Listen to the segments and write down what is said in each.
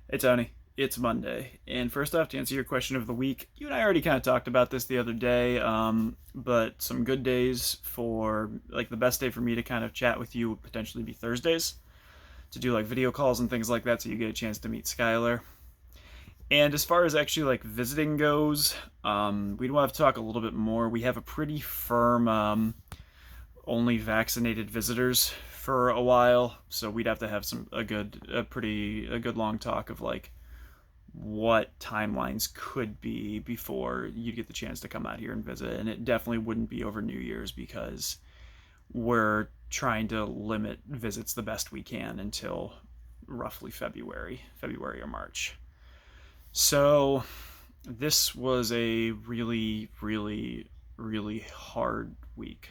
Hey Tony, it's Monday, and first off, to answer your question of the week, you and I already kind of talked about this the other day. But some good days for like the best day for me to kind of chat with you would potentially be Thursdays to do like video calls and things like that, so you get a chance to meet Skylar. And as far as actually like visiting goes, we'd want to talk a little bit more. We have a pretty firm only vaccinated visitors for a while, so we'd have to have a good long talk of like what timelines could be before you'd get the chance to come out here and visit. And it definitely wouldn't be over New Year's because we're trying to limit visits the best we can until roughly February or March. So this was a really hard week.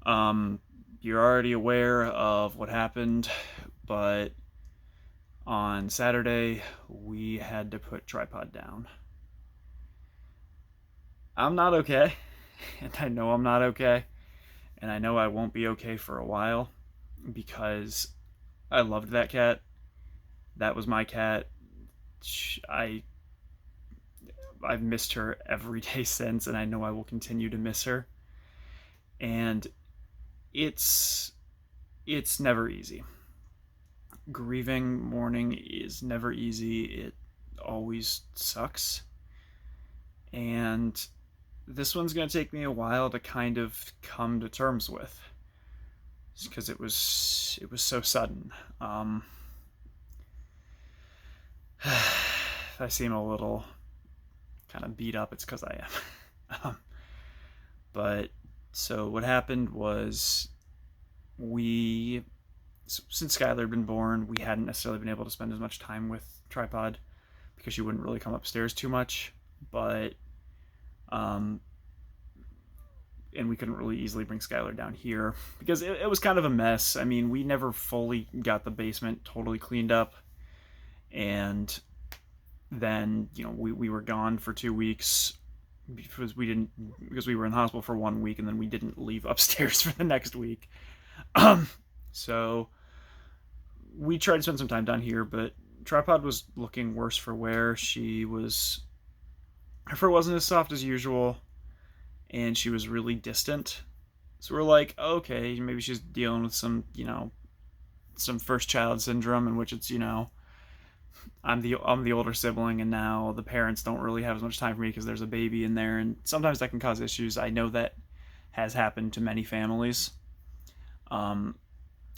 Um, you're already aware of what happened, but on Saturday we had to put tripod down. I'm not okay, and I know I'm not okay, and I know I won't be okay for a while because I loved that cat. That was my cat. I I've missed her every day since, and I know I will continue to miss her. And it's it's never easy. Grieving mourning is never easy. It always sucks, and this one's going to take me a while to kind of come to terms with because it was so sudden. Um, if I seem a little kind of beat up, it's because I am. But so what happened was we, since Skylar had been born, we hadn't necessarily been able to spend as much time with Tripod because she wouldn't really come upstairs too much. But um, and we couldn't really easily bring Skylar down here because it was kind of a mess. I mean, we never fully got the basement totally cleaned up, and then we were gone for 2 weeks because we were in the hospital for 1 week, and then we didn't leave upstairs for the next week. So we tried to spend some time down here, but Tripod was looking worse for wear. Her fur wasn't as soft as usual, and she was really distant. So we're like, okay, maybe she's dealing with some first child syndrome, in which it's I'm the older sibling, and now the parents don't really have as much time for me because there's a baby in there, and sometimes that can cause issues. I know that has happened to many families, um,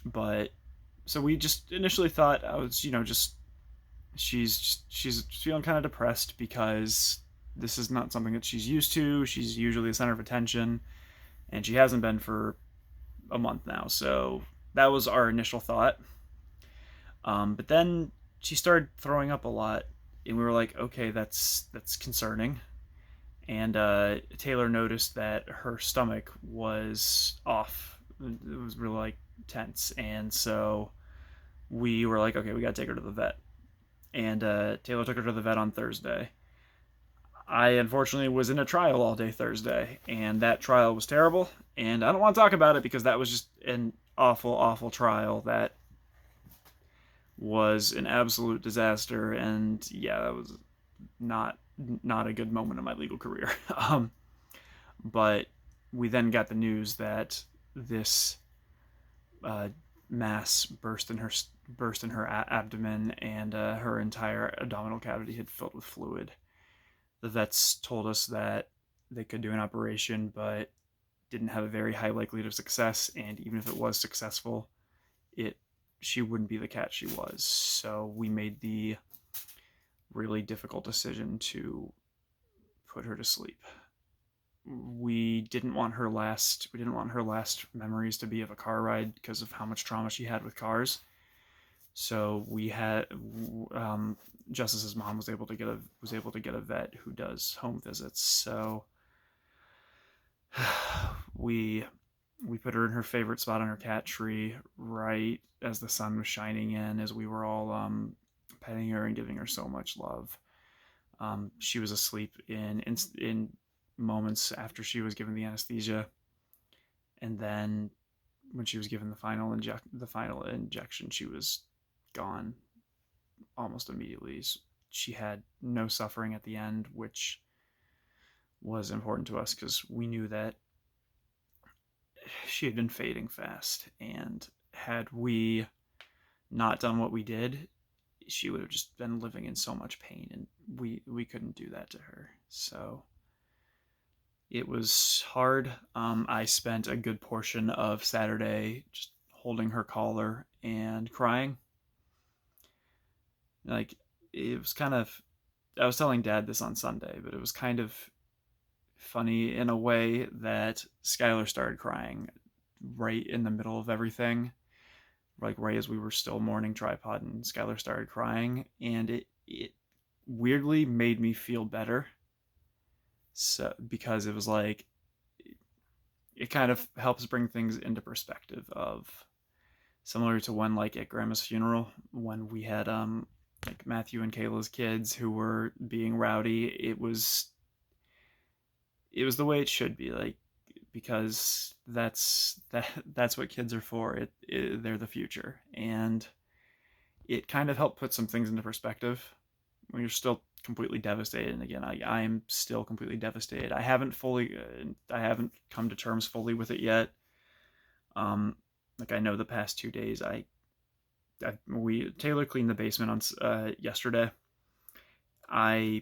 but so we just initially thought I was just she's feeling kind of depressed because this is not something that she's used to. She's usually the center of attention, and she hasn't been for a month now. So that was our initial thought. But then she started throwing up a lot, and we were like, okay, that's concerning. And Taylor noticed that her stomach was off. It was really like tense, and so we were like, okay, we got to take her to the vet. And Taylor took her to the vet on Thursday. I unfortunately was in a trial all day Thursday, and that trial was terrible. And I don't want to talk about it because that was just an awful trial that was an absolute disaster. And yeah, that was not not a good moment in my legal career. But we then got the news that this uh, mass burst in her abdomen, and her entire abdominal cavity had filled with fluid. The vets told us that they could do an operation, but didn't have a very high likelihood of success. And even if it was successful, it she wouldn't be the cat she was. So we made the really difficult decision to put her to sleep. We didn't want her last memories to be of a car ride because of how much trauma she had with cars. So we had Justice's mom was able to get a vet who does home visits. So we we put her in her favorite spot on her cat tree right as the sun was shining in, as we were all petting her and giving her so much love. She was asleep in moments after she was given the anesthesia, and then when she was given the final injection, she was gone almost immediately. She had no suffering at the end, which was important to us because we knew that she had been fading fast, and had we not done what we did, she would have just been living in so much pain, and we couldn't do that to her. So it was hard. I spent a good portion of Saturday just holding her collar and crying. Like, it was kind of, I was telling Dad this on Sunday, but it was kind of funny in a way that Skylar started crying right in the middle of everything, like right as we were still mourning Tripod, and Skylar started crying, and it weirdly made me feel better. So, because it was like, it kind of helps bring things into perspective, of similar to when, like, at Grandma's funeral, when we had like Matthew and Kayla's kids who were being rowdy, it was the way it should be, like, because that's what kids are for. They're the future, and it kind of helped put some things into perspective when you're still completely devastated. And again, I'm still completely devastated. I haven't come to terms fully with it yet. Like, I know the past 2 days, Taylor cleaned the basement on yesterday. I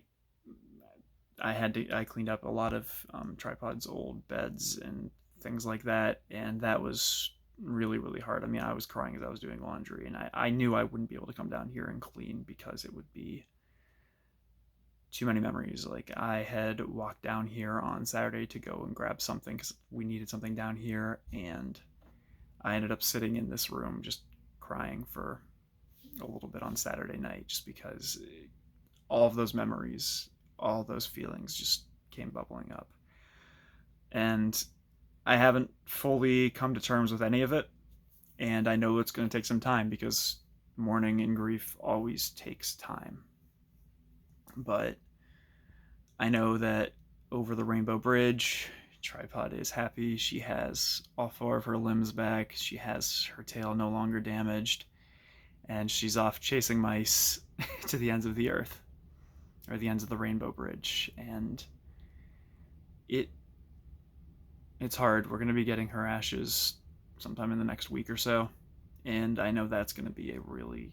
cleaned up a lot of Tripod's old beds and things like that, and that was really, really hard. I mean, I was crying as I was doing laundry, and I knew I wouldn't be able to come down here and clean because it would be too many memories. Like, I had walked down here on Saturday to go and grab something because we needed something down here, and I ended up sitting in this room just crying for a little bit on Saturday night, just because all of those memories, all those feelings just came bubbling up. And I haven't fully come to terms with any of it, and I know it's going to take some time because mourning and grief always takes time. But I know that over the Rainbow Bridge, Tripod is happy. She has all 4 of her limbs back. She has her tail no longer damaged, and she's off chasing mice to the ends of the earth, or the ends of the Rainbow Bridge. And it's hard. We're going to be getting her ashes sometime in the next week or so, and I know that's going to be a really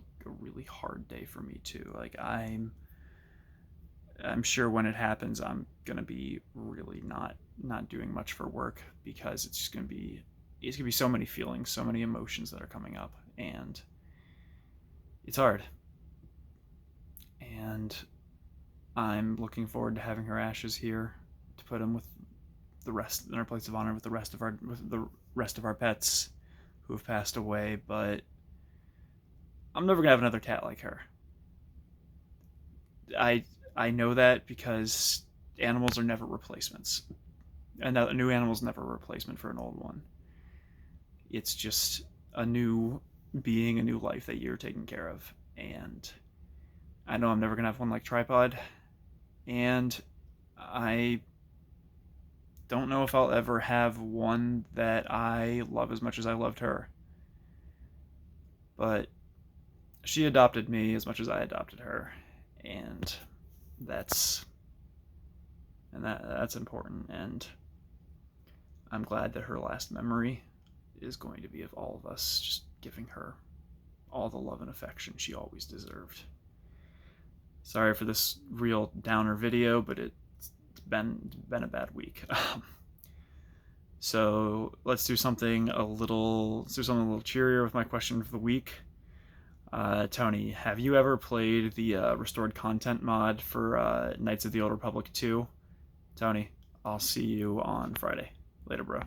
hard day for me too. Like, I'm sure when it happens, I'm going to be really not doing much for work, because it's going to be so many feelings, so many emotions that are coming up, and it's hard. And I'm looking forward to having her ashes here to put them with the rest in our place of honor with the rest of our pets who have passed away. But I'm never gonna have another cat like her. I know that because animals are never replacements, and a new animal is never a replacement for an old one. It's just a new being, a new life that you're taking care of. And I know I'm never gonna have one like Tripod, and I don't know if I'll ever have one that I love as much as I loved her. But she adopted me as much as I adopted her, and that's important. And I'm glad that her last memory is going to be of all of us just giving her all the love and affection she always deserved. Sorry for this real downer video, but it's been a bad week. So let's do something a little cheerier with my question for the week. Tony, have you ever played the restored content mod for Knights of the Old Republic 2? Tony, I'll see you on Friday. Later, bro.